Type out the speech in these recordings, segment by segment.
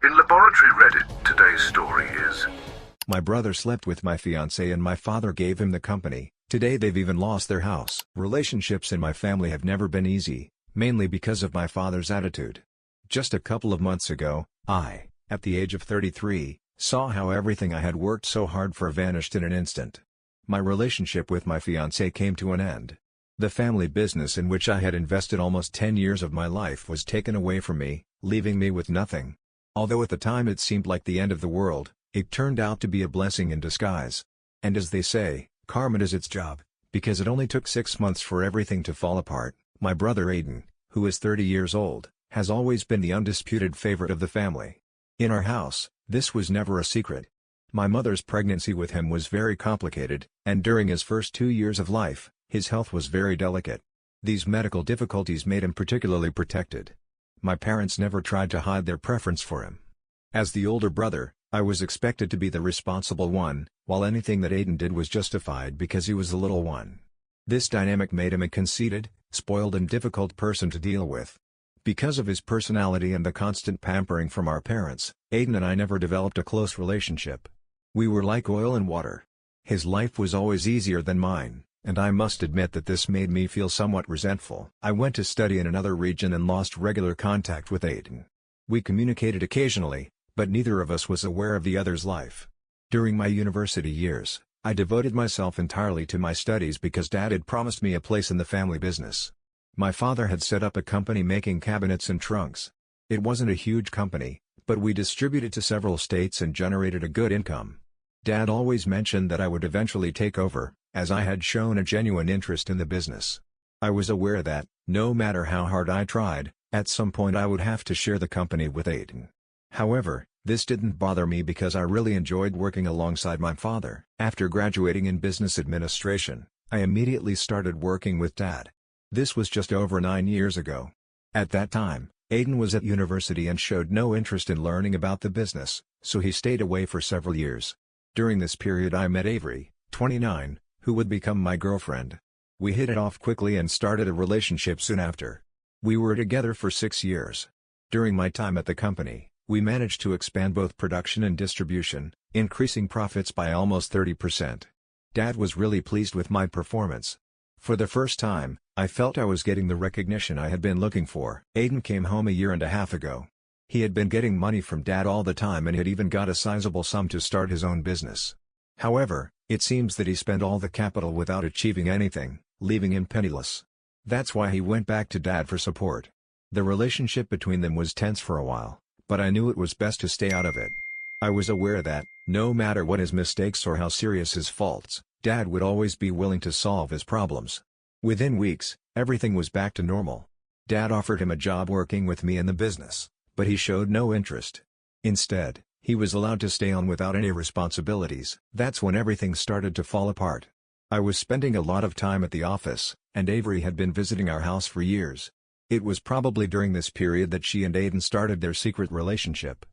In Laboratory Reddit, today's story is: My brother slept with my fiancée and my father gave him the company. Today they've even lost their house. Relationships in my family have never been easy, mainly because of my father's attitude. Just a couple of months ago, I, at the age of 33, saw how everything I had worked so hard for vanished in an instant. My relationship with my fiancée came to an end. The family business in which I had invested almost 10 years of my life was taken away from me, leaving me with nothing. Although at the time it seemed like the end of the world, it turned out to be a blessing in disguise. And as they say, karma does its job, because it only took 6 months for everything to fall apart. My brother Aiden, who is 30 years old, has always been the undisputed favorite of the family. In our house, this was never a secret. My mother's pregnancy with him was very complicated, and during his first 2 years of life, his health was very delicate. These medical difficulties made him particularly protected. My parents never tried to hide their preference for him. As the older brother, I was expected to be the responsible one, while anything that Aiden did was justified because he was the little one. This dynamic made him a conceited, spoiled and difficult person to deal with. Because of his personality and the constant pampering from our parents, Aiden and I never developed a close relationship. We were like oil and water. His life was always easier than mine, and I must admit that this made me feel somewhat resentful. I went to study in another region and lost regular contact with Aiden. We communicated occasionally, but neither of us was aware of the other's life. During my university years, I devoted myself entirely to my studies because Dad had promised me a place in the family business. My father had set up a company making cabinets and trunks. It wasn't a huge company, but we distributed to several states and generated a good income. Dad always mentioned that I would eventually take over, as I had shown a genuine interest in the business. I was aware that, no matter how hard I tried, at some point I would have to share the company with Aiden. However, this didn't bother me because I really enjoyed working alongside my father. After graduating in business administration, I immediately started working with Dad. This was just over 9 years ago. At that time, Aiden was at university and showed no interest in learning about the business, so he stayed away for several years. During this period I met Avery, 29, who would become my girlfriend. We hit it off quickly and started a relationship soon after. We were together for 6 years. During my time at the company, we managed to expand both production and distribution, increasing profits by almost 30%. Dad was really pleased with my performance. For the first time, I felt I was getting the recognition I had been looking for. Aiden came home a year and a half ago. He had been getting money from Dad all the time and had even got a sizable sum to start his own business. However, it seems that he spent all the capital without achieving anything, leaving him penniless. That's why he went back to Dad for support. The relationship between them was tense for a while, but I knew it was best to stay out of it. I was aware that, no matter what his mistakes or how serious his faults, Dad would always be willing to solve his problems. Within weeks, everything was back to normal. Dad offered him a job working with me in the business, but he showed no interest. Instead, he was allowed to stay on without any responsibilities. That's when everything started to fall apart. I was spending a lot of time at the office, and Avery had been visiting our house for years. It was probably during this period that she and Aiden started their secret relationship.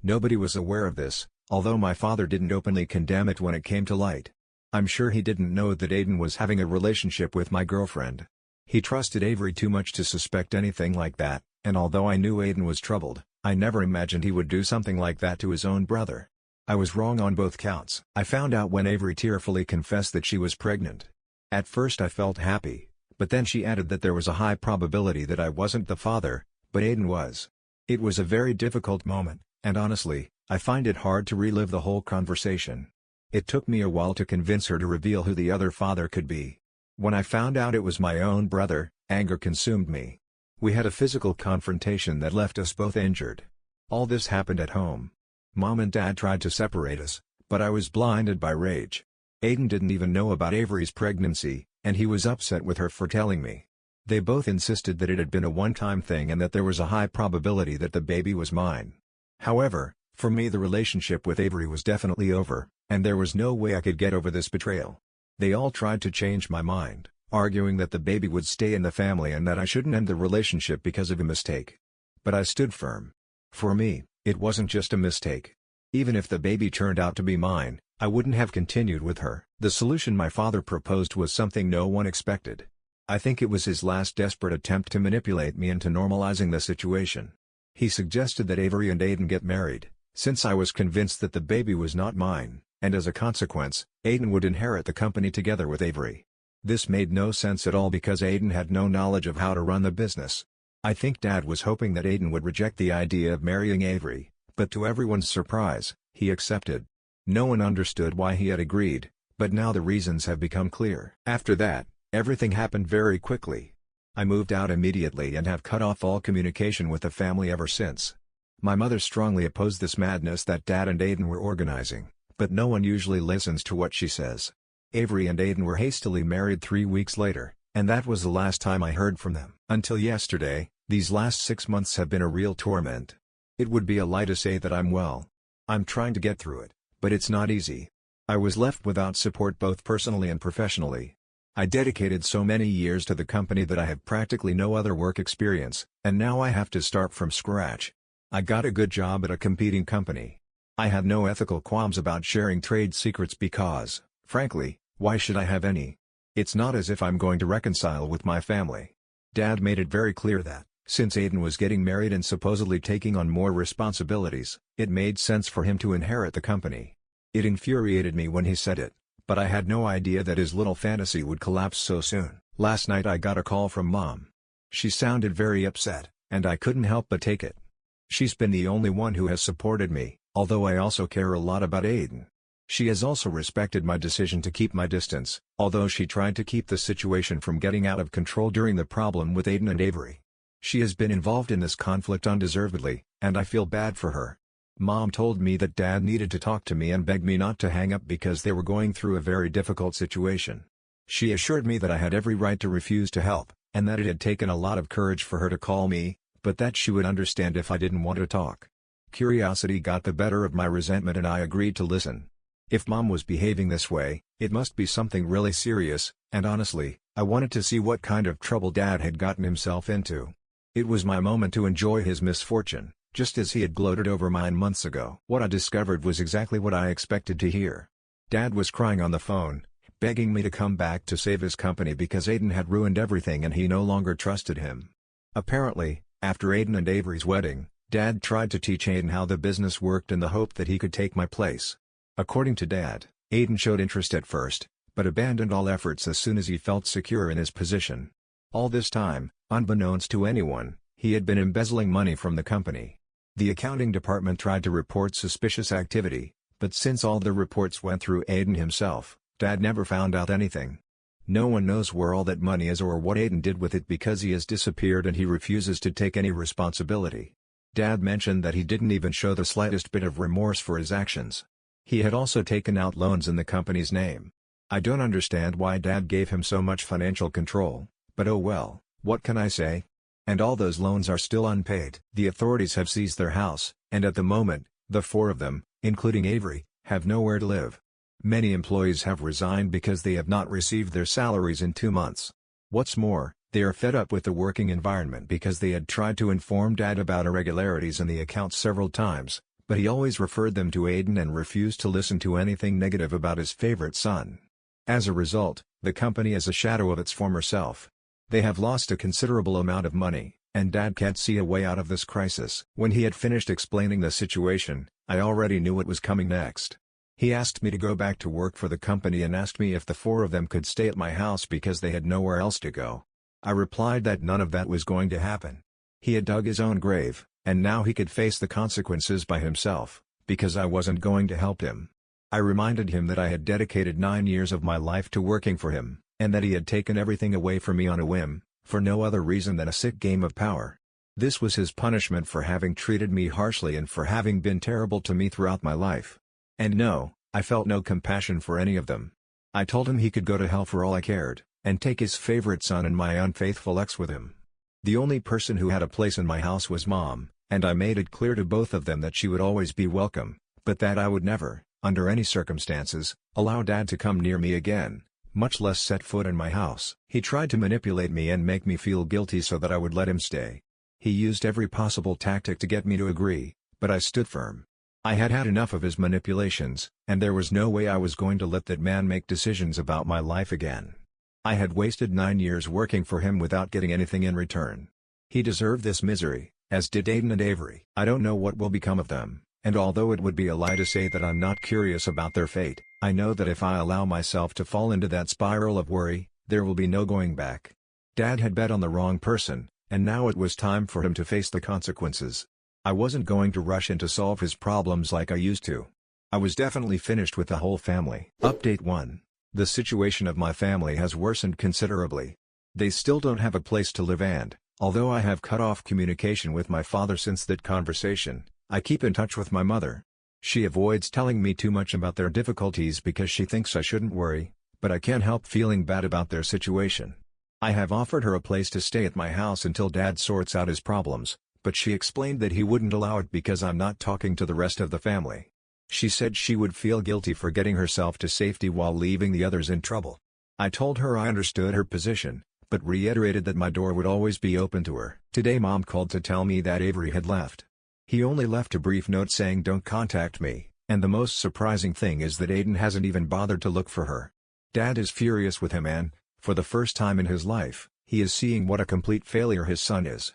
Nobody was aware of this, although my father didn't openly condemn it when it came to light. I'm sure he didn't know that Aiden was having a relationship with my girlfriend. He trusted Avery too much to suspect anything like that, and although I knew Aiden was troubled, I never imagined he would do something like that to his own brother. I was wrong on both counts. I found out when Avery tearfully confessed that she was pregnant. At first I felt happy, but then she added that there was a high probability that I wasn't the father, but Aiden was. It was a very difficult moment, and honestly, I find it hard to relive the whole conversation. It took me a while to convince her to reveal who the other father could be. When I found out it was my own brother, anger consumed me. We had a physical confrontation that left us both injured. All this happened at home. Mom and Dad tried to separate us, but I was blinded by rage. Aiden didn't even know about Avery's pregnancy, and he was upset with her for telling me. They both insisted that it had been a one-time thing and that there was a high probability that the baby was mine. However, for me the relationship with Avery was definitely over, and there was no way I could get over this betrayal. They all tried to change my mind, arguing that the baby would stay in the family and that I shouldn't end the relationship because of a mistake. But I stood firm. For me, it wasn't just a mistake. Even if the baby turned out to be mine, I wouldn't have continued with her. The solution my father proposed was something no one expected. I think it was his last desperate attempt to manipulate me into normalizing the situation. He suggested that Avery and Aiden get married, since I was convinced that the baby was not mine, and as a consequence, Aiden would inherit the company together with Avery. This made no sense at all because Aiden had no knowledge of how to run the business. I think Dad was hoping that Aiden would reject the idea of marrying Avery, but to everyone's surprise, he accepted. No one understood why he had agreed, but now the reasons have become clear. After that, everything happened very quickly. I moved out immediately and have cut off all communication with the family ever since. My mother strongly opposed this madness that Dad and Aiden were organizing, but no one usually listens to what she says. Avery and Aiden were hastily married 3 weeks later, and that was the last time I heard from them. Until yesterday, these last 6 months have been a real torment. It would be a lie to say that I'm well. I'm trying to get through it, but it's not easy. I was left without support both personally and professionally. I dedicated so many years to the company that I have practically no other work experience, and now I have to start from scratch. I got a good job at a competing company. I have no ethical qualms about sharing trade secrets because, frankly, why should I have any? It's not as if I'm going to reconcile with my family. Dad made it very clear that, since Aiden was getting married and supposedly taking on more responsibilities, it made sense for him to inherit the company. It infuriated me when he said it, but I had no idea that his little fantasy would collapse so soon. Last night I got a call from Mom. She sounded very upset, and I couldn't help but take it. She's been the only one who has supported me, although I also care a lot about Aiden. She has also respected my decision to keep my distance, although she tried to keep the situation from getting out of control during the problem with Aiden and Avery. She has been involved in this conflict undeservedly, and I feel bad for her. Mom told me that Dad needed to talk to me and begged me not to hang up because they were going through a very difficult situation. She assured me that I had every right to refuse to help, and that it had taken a lot of courage for her to call me, but that she would understand if I didn't want to talk. Curiosity got the better of my resentment and I agreed to listen. If Mom was behaving this way, it must be something really serious, and honestly, I wanted to see what kind of trouble Dad had gotten himself into. It was my moment to enjoy his misfortune, just as he had gloated over mine months ago. What I discovered was exactly what I expected to hear. Dad was crying on the phone, begging me to come back to save his company because Aiden had ruined everything and he no longer trusted him. Apparently, after Aiden and Avery's wedding, Dad tried to teach Aiden how the business worked in the hope that he could take my place. According to Dad, Aiden showed interest at first, but abandoned all efforts as soon as he felt secure in his position. All this time, unbeknownst to anyone, he had been embezzling money from the company. The accounting department tried to report suspicious activity, but since all the reports went through Aiden himself, Dad never found out anything. No one knows where all that money is or what Aiden did with it because he has disappeared and he refuses to take any responsibility. Dad mentioned that he didn't even show the slightest bit of remorse for his actions. He had also taken out loans in the company's name. I don't understand why Dad gave him so much financial control, but oh well, what can I say? And all those loans are still unpaid. The authorities have seized their house, and at the moment, the 4 of them, including Avery, have nowhere to live. Many employees have resigned because they have not received their salaries in 2 months. What's more, they are fed up with the working environment because they had tried to inform Dad about irregularities in the accounts several times, but he always referred them to Aiden and refused to listen to anything negative about his favorite son. As a result, the company is a shadow of its former self. They have lost a considerable amount of money, and Dad can't see a way out of this crisis. When he had finished explaining the situation, I already knew what was coming next. He asked me to go back to work for the company and asked me if the 4 of them could stay at my house because they had nowhere else to go. I replied that none of that was going to happen. He had dug his own grave, and now he could face the consequences by himself, because I wasn't going to help him. I reminded him that I had dedicated 9 years of my life to working for him, and that he had taken everything away from me on a whim, for no other reason than a sick game of power. This was his punishment for having treated me harshly and for having been terrible to me throughout my life. And no, I felt no compassion for any of them. I told him he could go to hell for all I cared, and take his favorite son and my unfaithful ex with him. The only person who had a place in my house was Mom, and I made it clear to both of them that she would always be welcome, but that I would never, under any circumstances, allow Dad to come near me again, much less set foot in my house. He tried to manipulate me and make me feel guilty so that I would let him stay. He used every possible tactic to get me to agree, but I stood firm. I had had enough of his manipulations, and there was no way I was going to let that man make decisions about my life again. I had wasted 9 years working for him without getting anything in return. He deserved this misery, as did Aiden and Avery. I don't know what will become of them, and although it would be a lie to say that I'm not curious about their fate, I know that if I allow myself to fall into that spiral of worry, there will be no going back. Dad had bet on the wrong person, and now it was time for him to face the consequences. I wasn't going to rush in to solve his problems like I used to. I was definitely finished with the whole family. Update 1. The situation of my family has worsened considerably. They still don't have a place to live and, although I have cut off communication with my father since that conversation, I keep in touch with my mother. She avoids telling me too much about their difficulties because she thinks I shouldn't worry, but I can't help feeling bad about their situation. I have offered her a place to stay at my house until Dad sorts out his problems, but she explained that he wouldn't allow it because I'm not talking to the rest of the family. She said she would feel guilty for getting herself to safety while leaving the others in trouble. I told her I understood her position, but reiterated that my door would always be open to her. Today Mom called to tell me that Avery had left. He only left a brief note saying don't contact me, and the most surprising thing is that Aiden hasn't even bothered to look for her. Dad is furious with him and, for the first time in his life, he is seeing what a complete failure his son is.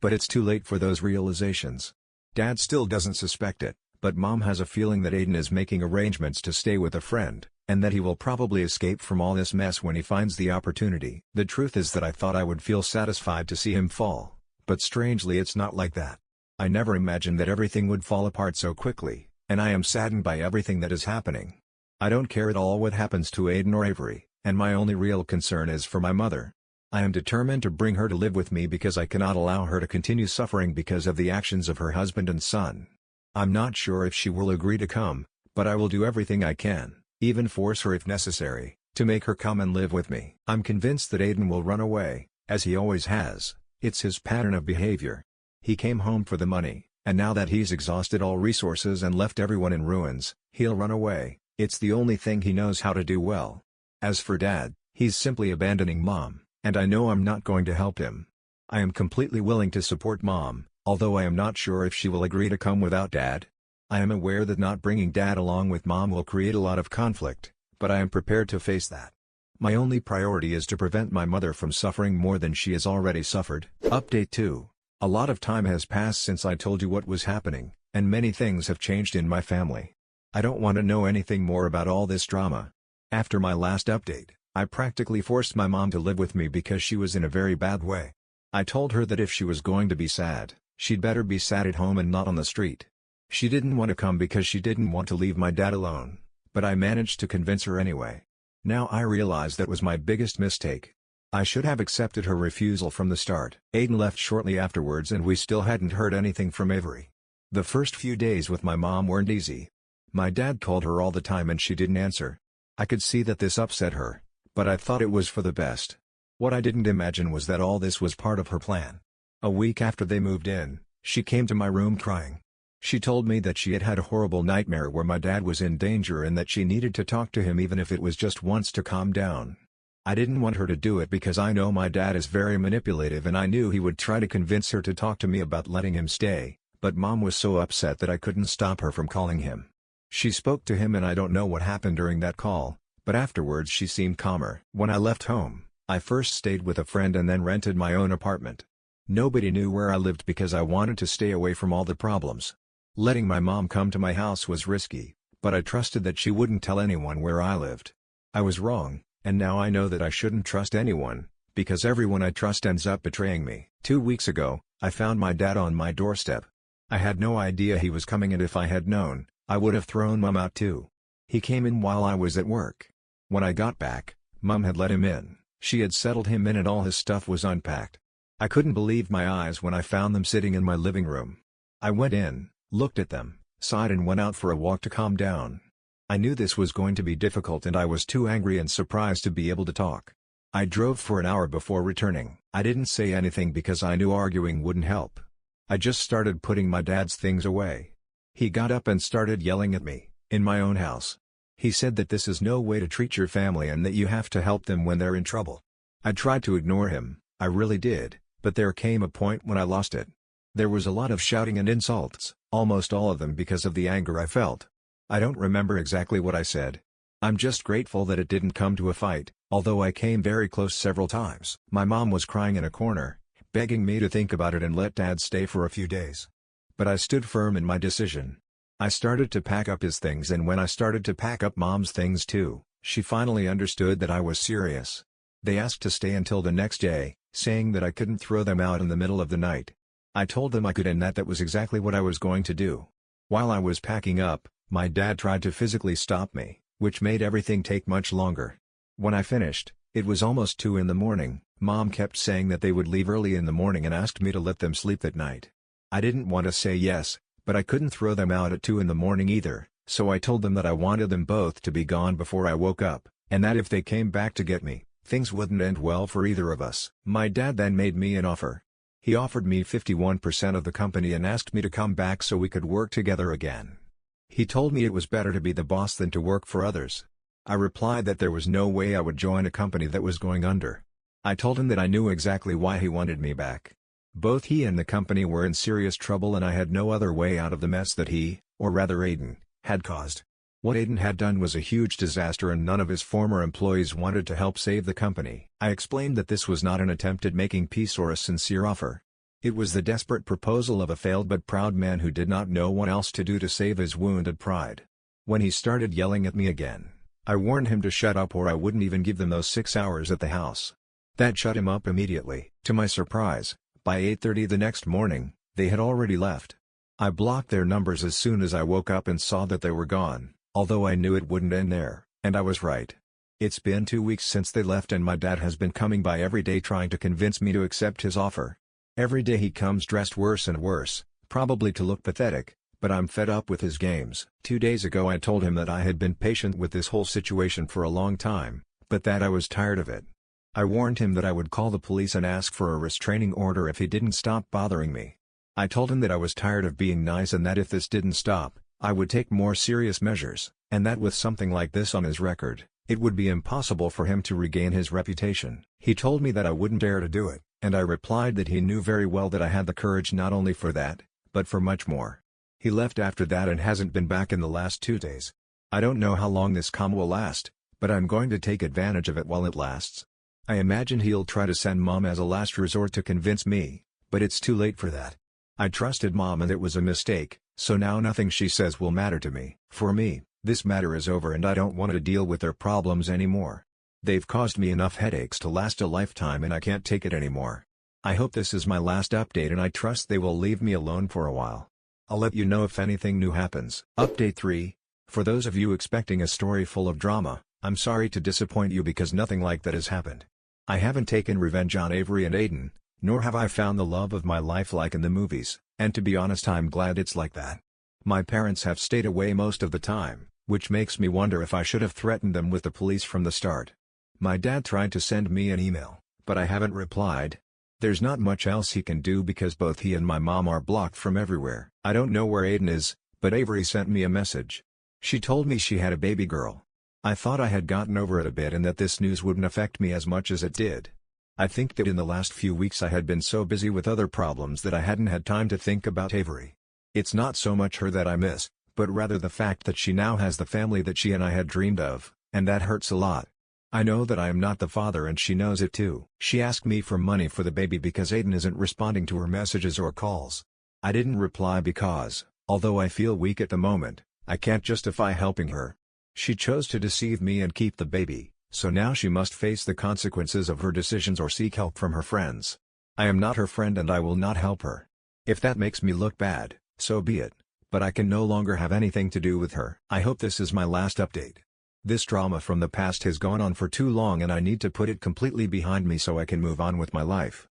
But it's too late for those realizations. Dad still doesn't suspect it, but Mom has a feeling that Aiden is making arrangements to stay with a friend, and that he will probably escape from all this mess when he finds the opportunity. The truth is that I thought I would feel satisfied to see him fall, but strangely it's not like that. I never imagined that everything would fall apart so quickly, and I am saddened by everything that is happening. I don't care at all what happens to Aiden or Avery, and my only real concern is for my mother. I am determined to bring her to live with me because I cannot allow her to continue suffering because of the actions of her husband and son. I'm not sure if she will agree to come, but I will do everything I can, even force her if necessary, to make her come and live with me. I'm convinced that Aiden will run away, as he always has. It's his pattern of behavior. He came home for the money, and now that he's exhausted all resources and left everyone in ruins, he'll run away. It's the only thing he knows how to do well. As for Dad, he's simply abandoning Mom, and I know I'm not going to help him. I am completely willing to support Mom, although I am not sure if she will agree to come without Dad. I am aware that not bringing Dad along with Mom will create a lot of conflict, but I am prepared to face that. My only priority is to prevent my mother from suffering more than she has already suffered. Update 2. A lot of time has passed since I told you what was happening, and many things have changed in my family. I don't want to know anything more about all this drama. After my last update, I practically forced my mom to live with me because she was in a very bad way. I told her that if she was going to be sad, she'd better be sad at home and not on the street. She didn't want to come because she didn't want to leave my dad alone, but I managed to convince her anyway. Now I realize that was my biggest mistake. I should have accepted her refusal from the start. Aiden left shortly afterwards and we still hadn't heard anything from Avery. The first few days with my mom weren't easy. My dad called her all the time and she didn't answer. I could see that this upset her, but I thought it was for the best. What I didn't imagine was that all this was part of her plan. A week after they moved in, she came to my room crying. She told me that she had had a horrible nightmare where my dad was in danger and that she needed to talk to him even if it was just once to calm down. I didn't want her to do it because I know my dad is very manipulative and I knew he would try to convince her to talk to me about letting him stay, but Mom was so upset that I couldn't stop her from calling him. She spoke to him and I don't know what happened during that call, but afterwards she seemed calmer. When I left home, I first stayed with a friend and then rented my own apartment. Nobody knew where I lived because I wanted to stay away from all the problems. Letting my mom come to my house was risky, but I trusted that she wouldn't tell anyone where I lived. I was wrong, and now I know that I shouldn't trust anyone, because everyone I trust ends up betraying me. 2 weeks ago, I found my dad on my doorstep. I had no idea he was coming and if I had known, I would have thrown Mom out too. He came in while I was at work. When I got back, Mom had let him in. She had settled him in and all his stuff was unpacked. I couldn't believe my eyes when I found them sitting in my living room. I went in, looked at them, sighed and went out for a walk to calm down. I knew this was going to be difficult and I was too angry and surprised to be able to talk. I drove for an hour before returning. I didn't say anything because I knew arguing wouldn't help. I just started putting my dad's things away. He got up and started yelling at me, in my own house. He said that this is no way to treat your family and that you have to help them when they're in trouble. I tried to ignore him, I really did, but there came a point when I lost it. There was a lot of shouting and insults, almost all of them because of the anger I felt. I don't remember exactly what I said. I'm just grateful that it didn't come to a fight, although I came very close several times. My mom was crying in a corner, begging me to think about it and let Dad stay for a few days. But I stood firm in my decision. I started to pack up his things, and when I started to pack up Mom's things too, she finally understood that I was serious. They asked to stay until the next day, saying that I couldn't throw them out in the middle of the night. I told them I could, and that was exactly what I was going to do. While I was packing up, my dad tried to physically stop me, which made everything take much longer. When I finished, it was almost 2 in the morning. Mom kept saying that they would leave early in the morning and asked me to let them sleep that night. I didn't want to say yes, but I couldn't throw them out at 2 in the morning either, so I told them that I wanted them both to be gone before I woke up, and that if they came back to get me, things wouldn't end well for either of us. My dad then made me an offer. He offered me 51% of the company and asked me to come back so we could work together again. He told me it was better to be the boss than to work for others. I replied that there was no way I would join a company that was going under. I told him that I knew exactly why he wanted me back. Both he and the company were in serious trouble, and I had no other way out of the mess that he, or rather Aiden, had caused. What Aiden had done was a huge disaster, and none of his former employees wanted to help save the company. I explained that this was not an attempt at making peace or a sincere offer. It was the desperate proposal of a failed but proud man who did not know what else to do to save his wounded pride. When he started yelling at me again, I warned him to shut up or I wouldn't even give them those 6 hours at the house. That shut him up immediately. To my surprise, by 8:30 the next morning, they had already left. I blocked their numbers as soon as I woke up and saw that they were gone, although I knew it wouldn't end there, and I was right. It's been 2 weeks since they left, and my dad has been coming by every day trying to convince me to accept his offer. Every day he comes dressed worse and worse, probably to look pathetic, but I'm fed up with his games. 2 days ago I told him that I had been patient with this whole situation for a long time, but that I was tired of it. I warned him that I would call the police and ask for a restraining order if he didn't stop bothering me. I told him that I was tired of being nice and that if this didn't stop, I would take more serious measures, and that with something like this on his record, it would be impossible for him to regain his reputation. He told me that I wouldn't dare to do it, and I replied that he knew very well that I had the courage not only for that, but for much more. He left after that and hasn't been back in the last 2 days. I don't know how long this calm will last, but I'm going to take advantage of it while it lasts. I imagine he'll try to send Mom as a last resort to convince me, but it's too late for that. I trusted Mom and it was a mistake, so now nothing she says will matter to me. For me, this matter is over and I don't want to deal with their problems anymore. They've caused me enough headaches to last a lifetime and I can't take it anymore. I hope this is my last update and I trust they will leave me alone for a while. I'll let you know if anything new happens. Update 3. For those of you expecting a story full of drama, I'm sorry to disappoint you because nothing like that has happened. I haven't taken revenge on Avery and Aiden, nor have I found the love of my life like in the movies, and to be honest I'm glad it's like that. My parents have stayed away most of the time, which makes me wonder if I should have threatened them with the police from the start. My dad tried to send me an email, but I haven't replied. There's not much else he can do because both he and my mom are blocked from everywhere. I don't know where Aiden is, but Avery sent me a message. She told me she had a baby girl. I thought I had gotten over it a bit and that this news wouldn't affect me as much as it did. I think that in the last few weeks I had been so busy with other problems that I hadn't had time to think about Avery. It's not so much her that I miss, but rather the fact that she now has the family that she and I had dreamed of, and that hurts a lot. I know that I am not the father and she knows it too. She asked me for money for the baby because Aiden isn't responding to her messages or calls. I didn't reply because, although I feel weak at the moment, I can't justify helping her. She chose to deceive me and keep the baby, so now she must face the consequences of her decisions or seek help from her friends. I am not her friend and I will not help her. If that makes me look bad, so be it, but I can no longer have anything to do with her. I hope this is my last update. This drama from the past has gone on for too long and I need to put it completely behind me so I can move on with my life.